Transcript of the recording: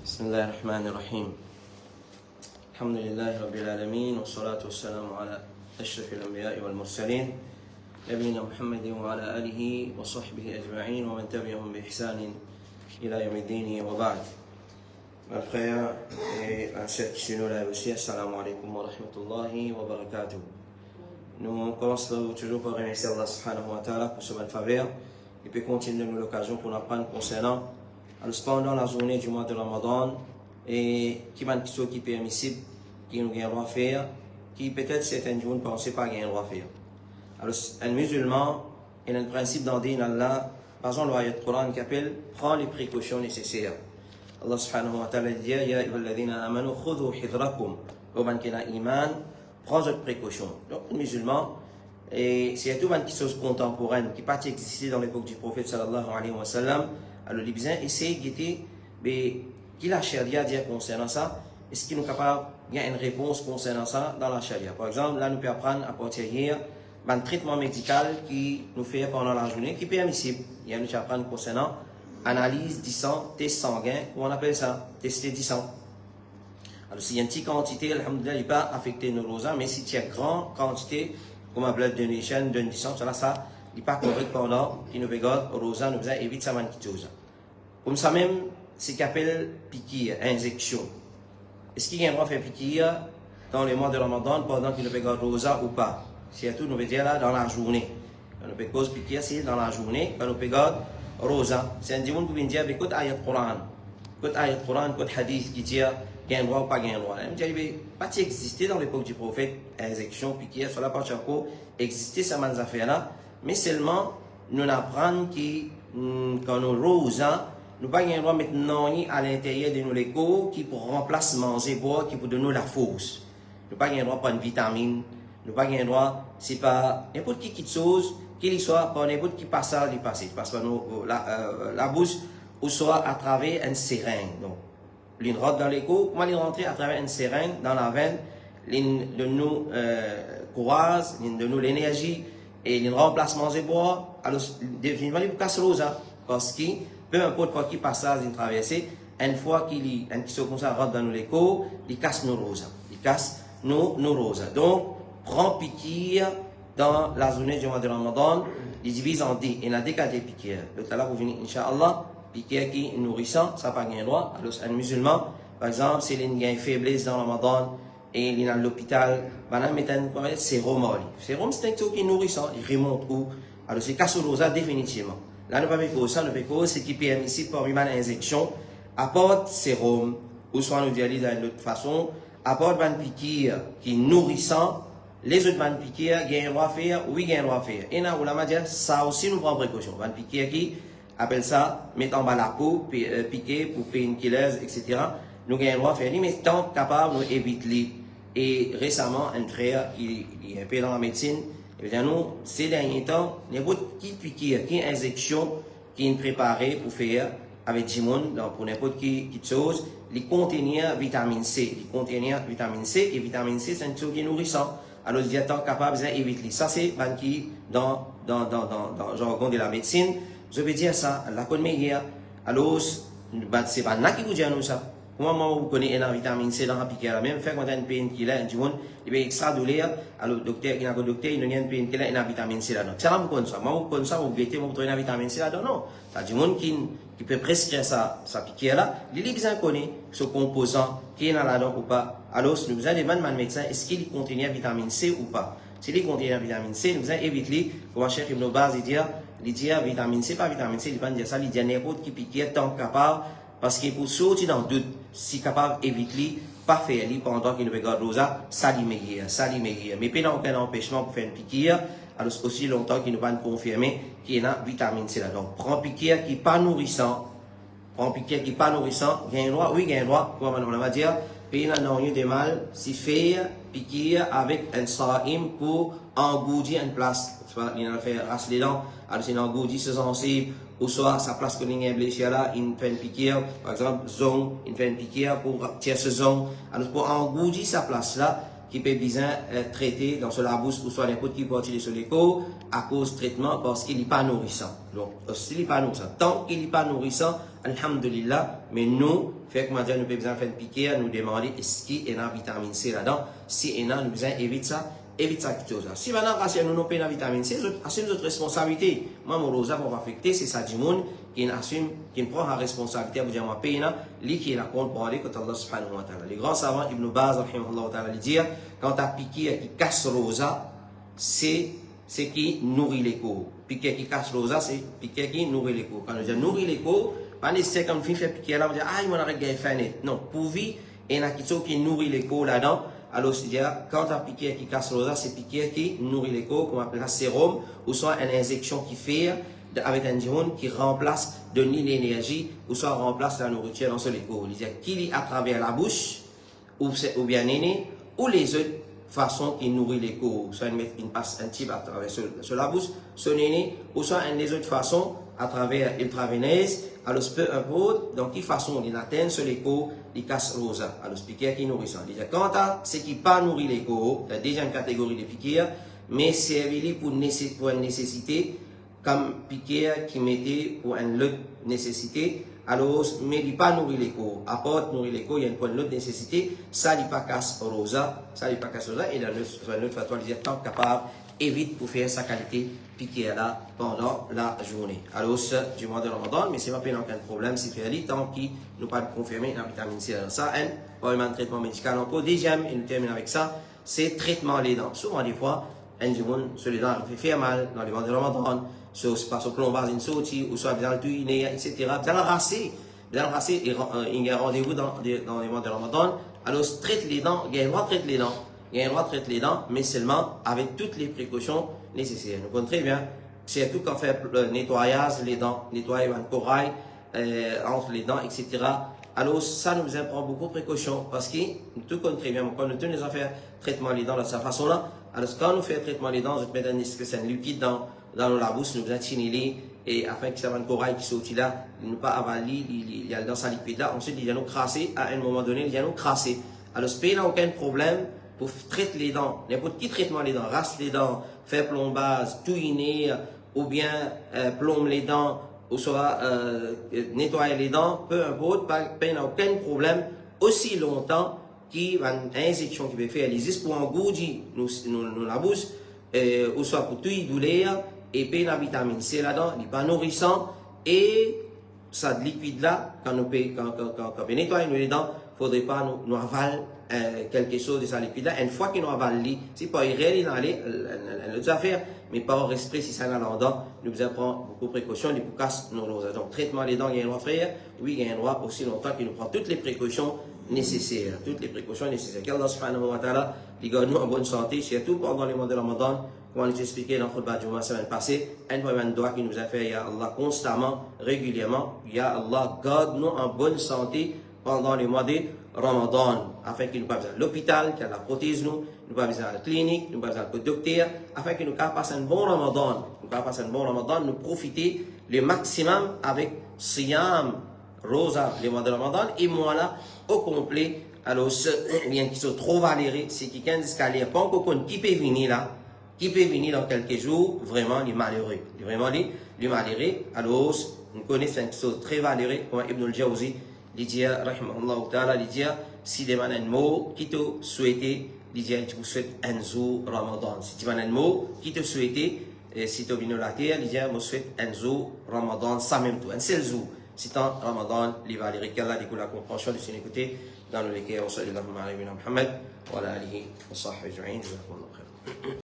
بسم الله الرحمن الرحيم. الحمد لله رب العالمين والصلاة والسلام على أشرف الأنبياء والمرسلين نبينا محمد وعلى آله وصحبه أجمعين ومن تبعهم بإحسان إلى يوم الدين وبعد. Mes frères et sœurs qui sont là aussi, assalamu alaikum wa rahmatullahi wa barakatuh. Nous commençons toujours par remercier Allah subhanahu wa ta'ala pour ce bonne faveur et puis continuer nous l'occasion pour apprendre concernant pendant la journée du mois de Ramadan et qui va qui est permissible, qui nous gagne à faire, qui peut-être certains jours ne pensent pas gagner à faire. Alors, un musulman, il a le principe dans le din Allah, par exemple, l'ayat du Coran qui appelle prends les précautions nécessaires. Allah subhanahu wa ta'ala dit ya ayyuhalladhina amanu khudhu hidrakum wa man kana iman prends votre précaution. Donc, le musulman, et c'est tout une chose contemporaine qui pas existé dans l'époque du prophète sallallahu alayhi wa sallam. Alors, les besoins essayent de guetter, mais qui la charia dit concernant ça? Est-ce qu'il est capable de y a une réponse concernant ça dans la charia? Par exemple, là, nous pouvons apprendre à partir hier un traitement médical qui nous fait pendant la journée, qui est permissible. Il y a nous apprendre concernant analyse du sang, test sanguin, comment on appelle ça? Tester du sang. Alors, s'il y a une petite quantité, alhamdoulilah, il ne va pas affecter nos rosas, mais si il y a une grande quantité, comme un blood donation, du sang, ça, il n'est pas correct pendant qu'il nous regarde, rosa, nous évite ça, chose. Comme ça même, c'est qu'on appelle piqûre, injection. Est-ce qu'il y a un droit de faire piqûre dans les mois de Ramadan pendant qu'il nous regarde rosa ou pas? C'est tout, nous veut dire là, dans la journée. Quand nous peut cause piqûre, c'est dans la journée, quand nous regarde rosa. C'est un dimanche qui vient dire, écoute, ayat Coran. Écoute, ayat Coran, écoute, hadith qui dit, qu'il y a un droit ou pas qu'il y a un droit. Il me dit, pas existé dans l'époque du prophète, injection, piqûre, sur la partie encore, existait ces affaires-là, mais seulement, nous apprenons que, quand nous rosa, nous n'avons pas le droit de mettre à l'intérieur de nos légumes qui pour remplacer manger boire, qui pour donner la force. Nous n'avons pas le droit de prendre une vitamine. Nous n'avons pas le droit, c'est pas n'importe qui chose, qu'il soit par n'importe qui passage, il passe par la bouche, ou soit à travers une seringue. Donc, l'une rentre dans l'écho, comment il rentre à travers une seringue dans la veine, l'une de nous courage, l'une de nous l'énergie, et l'une remplace manger boire, alors, définitivement, il faut casser l'osa, parce que, peu importe par qui passage il traverse, une fois qu'il se comme ça rentre dans nos échos, il casse nos roses. Il casse nos roses. Donc, prend piqûre dans la journée du mois de Ramadan, il divise en deux. Il y a des cas de piqûres. Donc là, vous venez, Inch'Allah, piqûre qui est nourrissant, ça n'a pas un droit. Alors, un musulman, par exemple, s'il y a une faiblesse dans Ramadan et il est à l'hôpital, il met un sérum. Sérum, c'est un truc qui est nourrissant. Il remonte où? Alors, c'est casse nos roses définitivement. Là, nous ne pouvons pas ça, nous pouvons ce qui permet ici pour une injection, apporte sérum, ou soit nous dialyse d'une autre façon, apporte une piqûre qui est nourrissant, les autres piqûres, il y a un droit à faire, oui, il y a un droit à faire. Et là, on va dire, ça aussi nous prend précaution. Une piqûre qui appelle ça, mettre en bas la peau, piquer pour painkillers, etc. Nous avons un droit à faire, mais tant capable, nous éviter. Et récemment, un frère, il est un peu dans la médecine, et bien nous, ces derniers temps, n'importe qui piqûre, qui injection, qui est préparée pour faire avec du monde, pour n'importe qui chose, il contient vitamine C. Il contient vitamine C, et vitamine C, c'est une chose qui est nourrissant. Alors, il est capable d'éviter. Ça, c'est qui, dans le jargon de la médecine, je veux dire ça, la bonne meilleure. Alors, c'est pas là qui vous dit à nous ça. Comment vous connaissez la vitamine C dans la piqûre? Même fait quand on a une painkiller, du monde, il est extra douleur. Alors, le docteur, il y a un docteur, il y a une painkiller, il y a une vitamine C là-dedans. C'est là, vous connaissez ça. Moi, vous connaissez ça, vous mettez, vous trouvez une vitamine C là-dedans. Non. Ça, du monde qui peut prescrire sa piqûre là, il est bien connu, ce composant qui est là-dedans ou pas. Alors, si nous avons des bonnes médecins, est-ce qu'il contient la vitamine C ou pas? S'il contient la vitamine C, nous avons évité, comme Cheikh Ibn Baz il dit, vitamine C, pas vitamine C, il va dire ça, il dit n'importe qui piqûre tant capable, parce qu'il pour sortir dans le doute, si capable d'éviter, pas faire pendant qu'il regarde rosa, ça lui meilleur. Mais pas aucun empêchement pour faire une piqûre, alors aussi longtemps qu'il ne va nous confirmer qu'il y a une vitamine C là. Donc, prends piqûre qui n'est pas nourrissant. Il y a un droit, oui, il y a un droit, comme on va dire, puis il n'y a rien de mal, si faire piqûre avec un saïm pour engoudir une place. Il a fait rasse les dents, alors c'est engoudir ce sensible, ou soit sa place que l'on a blessé là, il fait une piqûre, par exemple, zone, il fait une piqûre pour tirer ce zone. Alors pour engoudir sa place là, qui peut bien traiter dans ce labous ou soit n'importe qui partie de ce l'écho à cause de traitement parce qu'il n'est pas nourrissant. Donc, s'il n'est pas nourrissant, tant qu'il n'est pas nourrissant, alhamdulillah, mais nous, fait que nous avons besoin de faire une piqûre, nous demander est-ce qu'il y a une vitamine C là-dedans. Si il y a, nous besoin éviter ça. Évite ça quelque chose. Si maintenant, quand nous n'avons pas de vitamine C, c'est notre responsabilité. Moi, mon rosa, pour m'affecter, c'est ça, du monde qui assume, qui prend la responsabilité pour dire, moi, paye, lui qui est là, pour parler, quand Allah subhanahu wa ta'ala. Les grands savants, Ibn Baz, rahimahullah ta'ala, dire, quand tu as piqué qui casse rosa, c'est qui nourrit l'écho. Piqué qui casse rosa, c'est piqué qui nourrit l'écho. Quand on dit nourrit l'écho, pas nécessaire comme fin fait piqué là, on dit, ah, il m'en a regardé fait non, pour vie, il y en a qui nourrit l'écho là-dedans. Alors, quand tu as piqué qui casse rosa, c'est piqué qui nourrit l'écho, qu'on appelle un sérum, ou soit une injection qui fait avec un dione qui remplace de l'énergie, ou soit remplace la nourriture dans ce écho. C'est-à-dire qu'il est à travers la bouche, ou bien néné, ou les autres façons qui nourrit l'écho, soit une passe un type à travers la bouche, ce néné, ou soit une des autres façons à travers l'intraveineuse. Alors, peu importe, donc, qui façon il atteint sur l'écho, il casse rosa. Alors, piqûre qui nourrit ça. Quand ce qui pas nourrit l'écho, la deuxième catégorie de piqûre, mais servi pour une nécessité, comme piqûre qui mettait pour une autre nécessité, alors, mais il pas nourrit l'écho. Apporte nourrir l'écho, il y a une autre nécessité, ça il pas casse rosa, et dans notre fatwa, il est tant capable, évite pour faire sa qualité piquée là pendant la journée. Alors, c'est du mois de Ramadan, mais c'est pas aucun problème, c'est fait tant qu'il nous pas confirmer la vitamine C dans ça. Pas un traitement médical encore. Deuxième, et nous terminons avec ça, c'est traitement les dents. Souvent, des fois, un du monde, sur les dents, fait faire mal dans les mois de Ramadan, soit passe au plombage, une sortie, ou soit dans le tuyau, etc. Dans le racé, il y a un rendez-vous dans les mois de Ramadan. Alors, traite les dents, il y a un droit de traiter les dents. Il y a un droit de traiter les dents, mais seulement avec toutes les précautions nécessaires. Nous connaissons très bien, c'est tout qu'on fait le nettoyage, les dents, nettoyer le corail entre les dents, etc. Alors, ça nous prend beaucoup de précautions parce que nous tout connaissons très bien, quand nous tenons à faire traitement des dents de cette façon-là, alors quand nous faisons traitement des dents, nous mettons un liquide dans la bouche, nous faisons chiner et afin que ça va le corail qui sortit là, il ne pas avaler, il y a dans sa liquide là, ensuite il y a nous crasser, à un moment donné, il y a nous crasser. Alors, ce pays n'a aucun problème pour traiter les dents, n'importe qui traitement les dents, rasse les dents, faire plombage, touiner, ou bien plombe les dents, ou soit nettoyer les dents, peu importe, pas aucun problème, aussi longtemps qu'il y a une injection qui peut faire, il existe pour un goût, nous la bouche, ou soit pour tout douleur, et puis la vitamine C là-dedans, il n'est pas nourrissant, et ça liquide là, quand on nettoie les dents, il ne faudrait pas nous avaler quelque chose de ça liquide là. Une fois qu'il nous avale, c'est pas irréel dans les affaires, mais par esprit, si ça est dans l'endroit, nous prenons beaucoup de précautions, pour casser nos roses. Donc, traitement des dents, il y a un droit frère, oui, il y a un droit aussi longtemps qu'il nous prend toutes les précautions nécessaires. Toutes les précautions nécessaires. Qu'Allah subhanahu wa ta'ala, il garde nous en bonne santé, surtout pendant les mois de Ramadan, comme on l'a expliqué dans le khutbah du mois semaine passée, un doigt qui nous a fait, ya Allah, constamment, régulièrement, ya Allah, garde nous en bonne santé pendant les mois de Ramadan, afin qu'il nous pas besoin de l'hôpital, qu'il a la prothèse nous pas besoin de la clinique, nous pas besoin de docteur, afin que nous passions un bon Ramadan, nous profiter le maximum avec Siyam, Rosa, les mois de Ramadan, et moi là, au complet, alors ceux qui sont trop valérés, c'est quelqu'un d'escalier, pas encore qui peut venir là, dans quelques jours, vraiment les malheureux, les malheureux, alors nous connaissons qui sont très valérés, comme Ibn al-Jawzi, il dit, rahimahullah ta'ala, il dit, si tu as un mot qui te souhaite, il dit, tu souhaites un jour Ramadan. Si tu as un mot qui te souhaite, si tu as venu la terre, il dit, je souhaite un jour Ramadan, ça même tout, un seul jour. Si tu as Ramadan, il va aller qu'Allah dit que la compréhension de son écouter dans le lequel on salue Muhammad, wa ala alihi wa sahbihi ajma'in, jazakumullahu khairan.